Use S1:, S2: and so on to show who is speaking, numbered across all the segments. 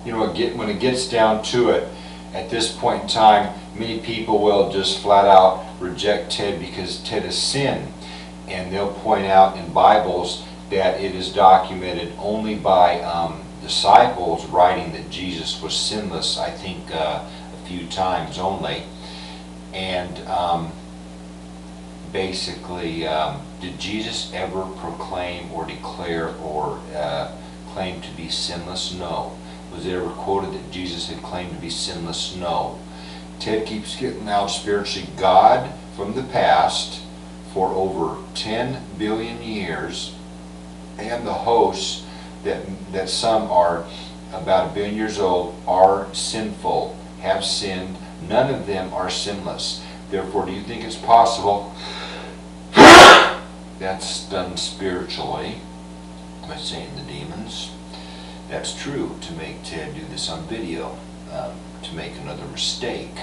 S1: you know, when it gets down to it, at this point in time, many people will just flat out reject Ted because Ted has sinned. And they'll point out in Bibles that it is documented only by disciples writing that Jesus was sinless, I think a few times only. And basically, did Jesus ever proclaim or declare or claim to be sinless? No. Was it ever quoted that Jesus had claimed to be sinless? No. Ted keeps getting out spiritually God from the past for over 10 billion years, and the hosts that some are about 1 billion years old are sinful, have sinned. None of them are sinless. Therefore, do you think it's possible that's done spiritually by Satan, the demons? That's true, to make Ted do this on video, to make another mistake.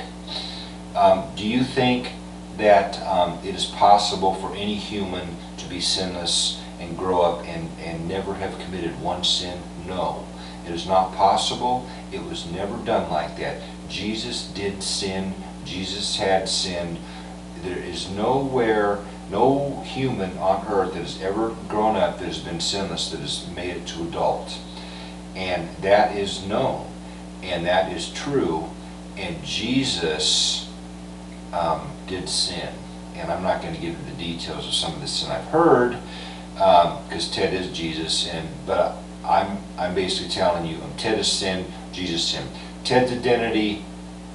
S1: Do you think that it is possible for any human to be sinless and grow up and never have committed one sin? No. It is not possible. It was never done like that. Jesus did sin. Jesus had sinned. There is nowhere, no human on earth that has ever grown up that has been sinless, that has made it to adult. And that is known. And that is true. And Jesus did sin. And I'm not going to give you the details of some of the sin I've heard, because Ted is Jesus. But I'm basically telling you, Ted has sinned, Jesus sinned. Ted's identity,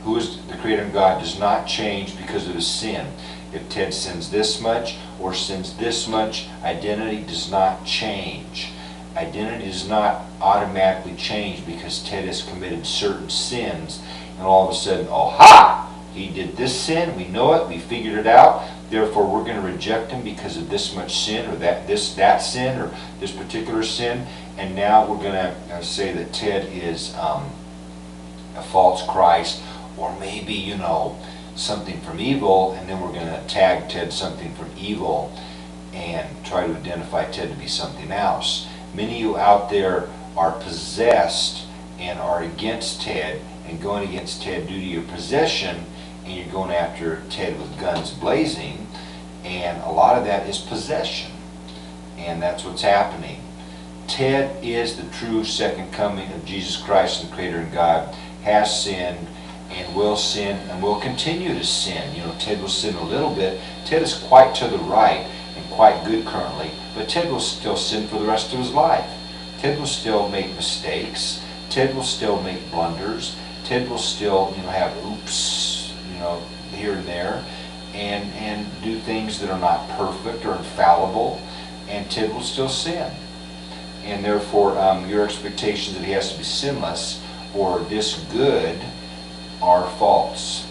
S1: who is the creator of God, does not change because of his sin. If Ted sins this much or sins this much, identity does not change. Identity does not automatically change because Ted has committed certain sins, and all of a sudden, oh ha! He did this sin, we know it, we figured it out, therefore we're going to reject him because of this much sin, or that sin, or this particular sin, and now we're going to say that Ted is a false Christ, or maybe, you know, something from evil, and then we're going to tag Ted something from evil and try to identify Ted to be something else. Many of you out there are possessed and are against Ted and going against Ted due to your possession, and you're going after Ted with guns blazing, and a lot of that is possession, and that's what's happening. Ted is the true second coming of Jesus Christ, the Creator and God, has sinned and will sin and will continue to sin. You know, Ted will sin a little bit. Ted is quite to the right and quite good currently, but Ted will still sin for the rest of his life. Ted will still make mistakes. Ted will still make blunders. Ted will still, you know, have oops, you know, here and there, and do things that are not perfect or infallible, and Ted will still sin. And therefore, your expectations that he has to be sinless or this good are false.